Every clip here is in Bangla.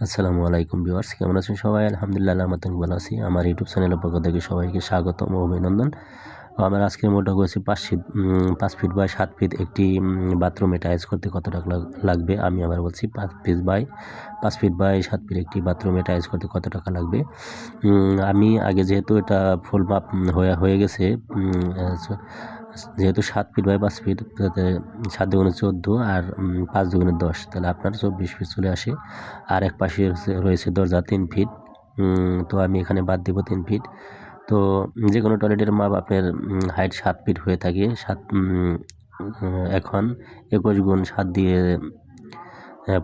আসসালামু আলাইকুম ভিউয়ার্স, কেমন আছেন সবাই? আলহামদুলিল্লাহ, আল্লাহর মতন ভালো আছি। আমার ইউটিউব চ্যানেলের পক্ষ থেকে সবাইকে স্বাগতম ও অভিনন্দন। আমার আজকের মোটা করেছি 5 ফিট বাই 7 ফিট একটি বাথরুমে টাইলস করতে কত টাকা লাগবে। আমি আবার বলছি 5 ফিট বাই 7 ফিট একটি বাথরুমে টাইলস করতে কত টাকা লাগবে। আমি আগে যেহেতু এটা ফুল মাপ হয়ে গেছে, যেহেতু 7 ফিট বাই 5 ফিট, তাতে 7 দুগুণে 14 আর 5 দুগুণে 10, তাহলে আপনার 24 ফিট চলে আসে। আর এক পাশে রয়েছে দরজা 3 ফিট, তো আমি এখানে বাদ দেবো 3 ফিট। তো যে কোনো টয়লেটের মাপ আপনার হাইট 7 ফিট হয়ে থাকে। এখন 21 গুণ 7 দিয়ে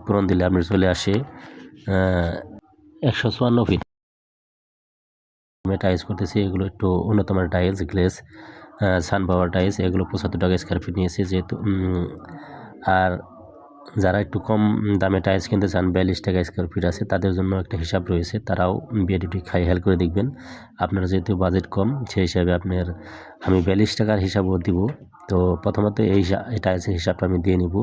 পূরণ দিলে আপনার চলে আসে 154 ফিট। টাইলস করতেছি, এগুলো একটু উন্নত মানের টাইলস, গ্লেস সানপাওয়ার টাইলস, এগুলো 75 টাকা স্কোয়ার ফিট নিয়েছে যেহেতু। আর যারা একটু কম দামে টাইলস কিনতে চান, 42 টাকা স্কোয়ার ফিট আছে, তাদের জন্য একটা হিসাব রয়েছে, তারাও ভিডিওটি খেয়াল করে দেখবেন। আপনার যেহেতু বাজেট কম, সেই হিসাবে আমি 42 টাকার হিসাবও দিব। তো প্রথমত এই টাইলসের হিসাবটা আমি দিয়ে নিব।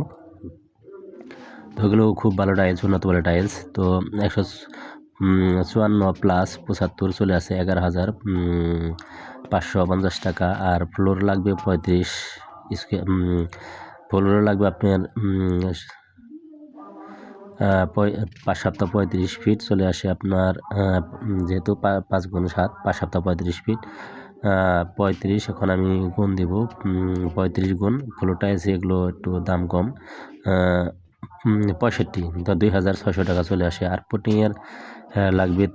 তো এগুলো খুব ভালো টাইলস, উন্নত মানের টাইলস। তো 154 প্লাস 75 চলে আসে 11,550 টাকা। আর ফ্লোর লাগবে 35 স্কোয়ার, ফ্লোর লাগবে আপনার 5 সপ্তাহ 35 ফিট চলে আসে আপনার, যেহেতু 5 গুণ 7, 5 সপ্তাহ 35 ফিট, 35। এখন আমি গুণ দিব 35 গুণ, ফ্লোর টাইলস এগুলো একটু দাম কম, 65, তো 2,600 টাকা চলে আসে। আর পুটিংয়ের লাগবে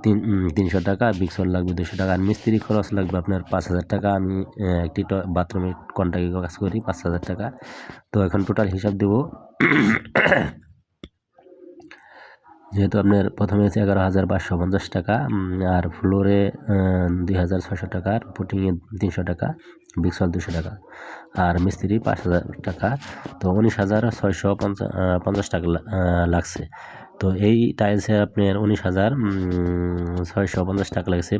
300 টাকা, বিক্সল লাগবে 200 টাকা, আর মিস্ত্রি খরচ লাগবে আপনার 5,000 টাকা। আমি একটি বাথরুমের কন্ট্রাক্টে কাজ করি, 5,000 টাকা। তো এখন টোটাল হিসাব দেবো। যেহেতু আপনার প্রথমে আছে 11,550 টাকা, আর ফ্লোরে 2,600 টাকা, আর পুটিংয়ে 300 টাকা, বিক্সল 200 টাকা, আর মিস্ত্রি 5,000 টাকা, তো 19,650 টাকা লাগছে। তো এই টাইলসে আপনার 19,650 টাকা লাগছে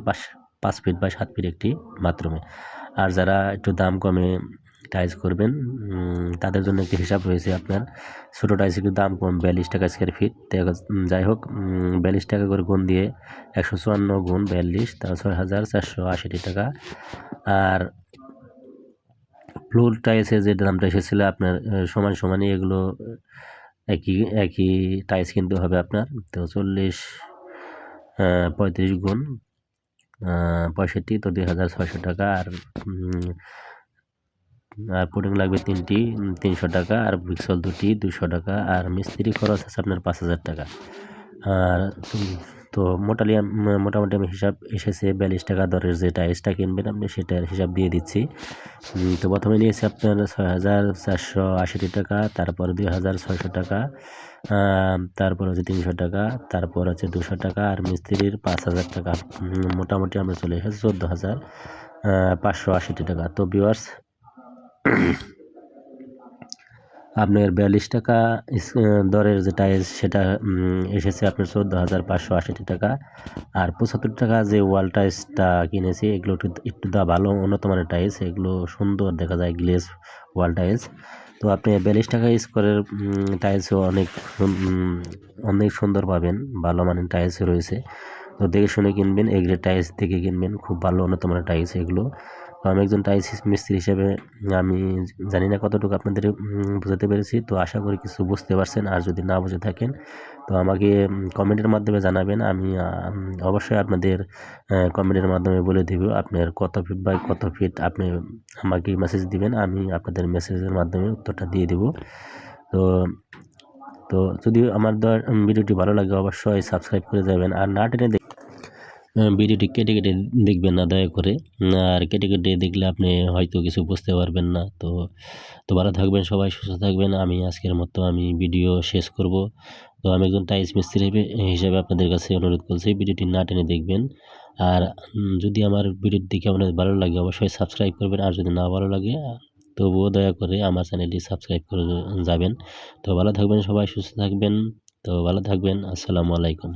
5 ফিট বা 7 ফিট একটি বাথরুমে। আর যারা একটু দাম কমে টাইলস করবেন, তাদের জন্য একটি হিসাব রয়েছে। আপনার ছোটো টাইলস একটু দাম কম, 42 টাকা স্কোয়ার ফিট। যাই হোক, 42 টাকা করে গুণ দিয়ে 154 গুণ 42, তাহলে 6,480 টাকা। আর ফ্লোর টাইলসের যে দামটা এসেছিলো আপনার সমানই, এগুলো একই টাইলস কিনতে হবে আপনার। তো 35 গুণ 65, তো 2,600 টাকা। আর পুডিং লাগবে 3টি, 300 টাকা, আর বিক্সল 2টি, 200 টাকা, আর মিস্ত্রি খরচ আছে আপনার 5,000 টাকা। আর তো মোটামুটি আমি হিসাব এসেছে 42 টাকা দরের যে টাইলসটা কিনবেন আপনি, সেটার হিসাব দিয়ে দিচ্ছি। তো প্রথমে নিয়েছি আপনার 6,480 টাকা, তারপর 2,600 টাকা, তারপর হচ্ছে 300 টাকা, তারপর হচ্ছে 200 টাকা, আর মিস্ত্রির 5,000 টাকা। মোটামুটি আমরা চলে এসেছি 14,580 টাকা। তো ভিউয়ার্স, আপনার 42 টাকা দরের যে টাইলস, সেটা এসেছে আপনার 14,580 টাকা। আর 75 টাকা যে ওয়াল টাইলসটা কিনেছি, এগুলো একটু ভালো উন্নত মানের টাইলস, এগুলো সুন্দর দেখা যায়, গ্লেস ওয়াল টাইলস। তো আপনি 42 টাকা স্কোয়ারের টাইলসও অনেক সুন্দর পাবেন, ভালো মানের টাইলস রয়েছে। তো দেখে শুনে কিনবেন, এগ্রেড টাইলস থেকে কিনবেন, খুব ভালো উন্নত মানের টাইলস এগুলো। তো আমি একজন টাইলস মিস্ত্রি হিসেবে আমি জানি না কতটুকু আপনাদের বোঝাতে পেরেছি। তো আশা করি কিছু বুঝতে পারছেন, আর যদি না বুঝে থাকেন তো আমাকে কমেন্টের মাধ্যমে জানাবেন। আমি অবশ্যই আপনাদের কমেন্টের মাধ্যমে বলে দেব আপনার কত ফিট বাই কত ফিট। আপনি আমাকে মেসেজ দিবেন, আমি আপনাদের মেসেজের মাধ্যমে উত্তরটা দিয়ে দেব। তো তো যদি আমার ভিডিওটি ভালো লাগে, অবশ্যই সাবস্ক্রাইব করে যাবেন, আর না টেনে ভিডিওটি কেটে দেখবেন না দয়া করে। আর কেটে দেখলে আপনি হয়তো কিছু বুঝতে পারবেন না। তো ভালো থাকবেন সবাই, সুস্থ থাকবেন। আজকের মতো ভিডিও শেষ করব। তো আমি একজন টাইলস মিস্ত্রি হিসেবে আপনাদের কাছে অনুরোধ করছি, ভিডিওটি না টেনে দেখবেন। আর যদি আমার ভিডিওটি দেখে আপনাদের ভালো লাগে, অবশ্যই সাবস্ক্রাইব করবেন। আর যদি না ভালো লাগে, তবুও দয়া করে আমার চ্যানেলটি সাবস্ক্রাইব করে যাবেন। তো ভালো থাকবেন সবাই, সুস্থ থাকবেন। তো ভালো থাকবেন। আসসালামু আলাইকুম।